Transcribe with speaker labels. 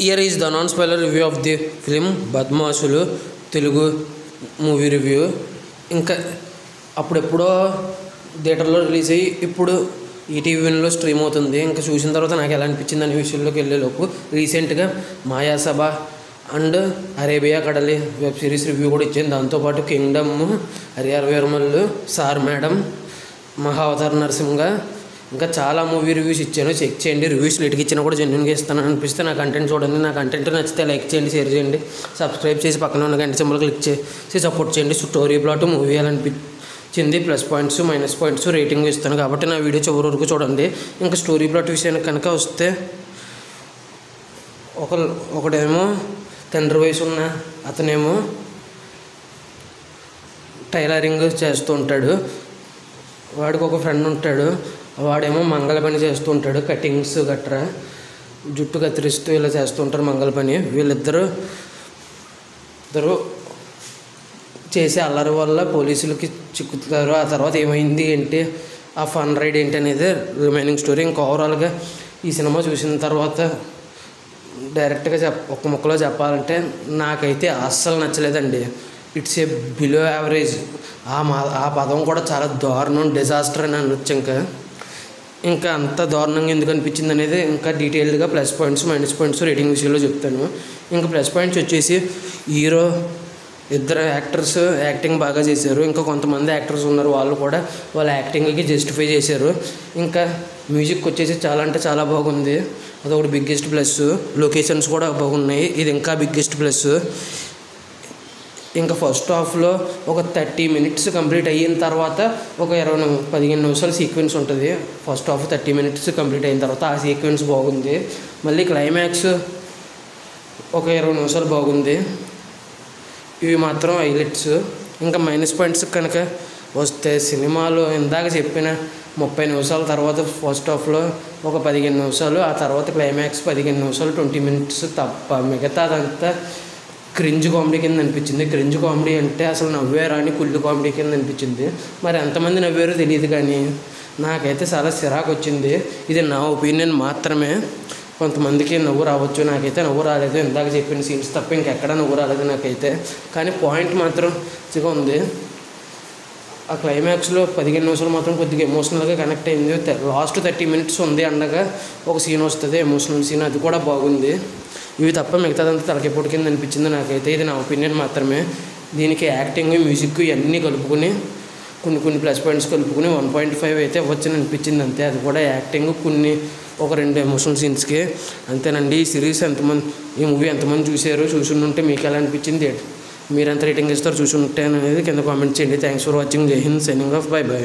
Speaker 1: Here is the non-spoiler review of the film Badmasulu Telugu movie review. ఇంకా అప్పుడెప్పుడో థియేటర్లో release అయ్యి ఇప్పుడు ఈటీవీలో స్ట్రీమ్ అవుతుంది. ఇంకా చూసిన తర్వాత నాకు ఎలా అనిపించింది అనే విషయంలోకి వెళ్ళేలోపు రీసెంట్గా మాయాసభ అండ్ అరేబియా కడలి వెబ్ సిరీస్ రివ్యూ కూడా ఇచ్చింది. దాంతోపాటు Kingdom, Harihara Veeramallu, sir madam, Mahavatar Narasimha, ఇంకా చాలా మూవీ రివ్యూస్ ఇచ్చాను. చెక్ చేయండి. రివ్యూస్ లేట్కి ఇచ్చినా కూడా జెన్యున్గా ఇస్తాను అనిపిస్తే నా కంటెంట్ చూడండి. నా కంటెంట్ నచ్చితే లైక్ చేయండి, షేర్ చేయండి, సబ్స్క్రైబ్ చేసి పక్కన ఉన్న గంట సింబల్ క్లిక్ చేసి సపోర్ట్ చేయండి. స్టోరీ ప్లాట్ మూవీ ఎలా అనిపించింది, plus points minus points rating ఇస్తాను కాబట్టి నా వీడియో చివరి వరకు చూడండి. ఇంకా స్టోరీ ప్లాట్ విషయానికి కనుక వస్తే ఒకడేమో తండ్రి వయసు ఉన్న అతనేమో టైలరింగ్ చేస్తూ ఉంటాడు. వాడికి ఒక ఫ్రెండ్ ఉంటాడు. వాడేమో మంగళ పని చేస్తూ ఉంటాడు. కటింగ్స్ గట్రా జుట్టు కత్తిరిస్తూ ఇలా చేస్తూ ఉంటారు మంగళ పని. వీళ్ళిద్దరూ చేసే అల్లరి వల్ల పోలీసులకి చిక్కుతారు. ఆ తర్వాత ఏమైంది ఏంటి, ఆ ఫన్ రైడ్ ఏంటి అనేది రిమైనింగ్ స్టోరీ. ఇంకా ఓవరాల్గా ఈ సినిమా చూసిన తర్వాత డైరెక్ట్గా ఒక్క ముక్కలో చెప్పాలంటే నాకైతే అస్సలు నచ్చలేదండి. It's a below average. ఆ పదం కూడా చాలా దారుణం, డిజాస్టర్ అని అనొచ్చు. ఇంకా అంత దారుణంగా ఎందుకు అనిపించింది అనేది ఇంకా డీటెయిల్డ్గా plus points minus points rating విషయంలో చెప్తాను. ఇంకా ప్లస్ పాయింట్స్ వచ్చేసి హీరో, ఇద్దరు యాక్టర్స్ యాక్టింగ్ బాగా చేశారు. ఇంకా కొంతమంది యాక్టర్స్ ఉన్నారు, వాళ్ళు కూడా వాళ్ళ యాక్టింగ్కి జస్టిఫై చేశారు. ఇంకా మ్యూజిక్ వచ్చేసి చాలా అంటే చాలా బాగుంది. అదొకటి బిగ్గెస్ట్ ప్లస్. లొకేషన్స్ కూడా బాగున్నాయి, ఇది ఇంకా బిగ్గెస్ట్ ప్లస్. ఇంకా ఫస్ట్ హాఫ్లో ఒక 30 minutes కంప్లీట్ అయిన తర్వాత ఒక 15 నిమిషాలు సీక్వెన్స్ ఉంటుంది. ఫస్ట్ హాఫ్ 30 minutes కంప్లీట్ అయిన తర్వాత ఆ సీక్వెన్స్ బాగుంది. మళ్ళీ క్లైమాక్స్ ఒక 20 నిమిషాలు బాగుంది. ఇవి మాత్రం హైలైట్స్. ఇంకా మైనస్ పాయింట్స్ కనుక వస్తే సినిమాలో ఇందాక చెప్పిన 30 నిమిషాల తర్వాత ఫస్ట్ హాఫ్లో ఒక 15 నిమిషాలు, ఆ తర్వాత క్లైమాక్స్ 15 నిమిషాలు 20 minutes తప్ప మిగతాదంతా క్రింజ్ కామెడీ కింద అనిపించింది. క్రింజ్ కామెడీ అంటే అసలు నవ్వారా అని కుళ్ళు కామెడీ కింద అనిపించింది. మరి ఎంతమంది నవ్వారో తెలియదు కానీ నాకైతే చాలా చిరాకు వచ్చింది. ఇది నా ఒపీనియన్ మాత్రమే. కొంతమందికి నవ్వు రావచ్చు, నాకైతే నవ్వు రాలేదు. ఇందాక చెప్పిన సీన్స్ తప్ప ఇంకెక్కడా నవ్వు రాలేదు నాకైతే. కానీ పాయింట్ మాత్రం మంచిగా ఉంది. ఆ క్లైమాక్స్లో 15 నిమిషాలు మాత్రం కొద్దిగా ఎమోషనల్గా కనెక్ట్ అయింది. లాస్ట్ 30 minutes ఉంది అండగా ఒక సీన్ వస్తుంది, ఎమోషనల్ సీన్, అది కూడా బాగుంది. ఇవి తప్ప మిగతాదంతా తలకెప్పుడు కింద అనిపించింది నాకైతే. ఇది నా ఒపీనియన్ మాత్రమే. దీనికి యాక్టింగ్, మ్యూజిక్ ఇవన్నీ కలుపుకుని కొన్ని ప్లస్ పాయింట్స్ కలుపుకుని 1.5 అయితే ఇవ్వచ్చని అనిపించింది అంతే. అది కూడా యాక్టింగ్, ఒక 2 ఎమోషనల్ సీన్స్కి అంతేనండి. ఈ మూవీ ఎంతమంది చూశారు, చూసుంటే మీకు ఎలా అనిపించింది, మీరు ఎంత రేటింగ్ ఇస్తారు చూసుంటే అనేది కింద కామెంట్ చేయండి. Thanks for watching. Jai Hind. Signing off. Bye by.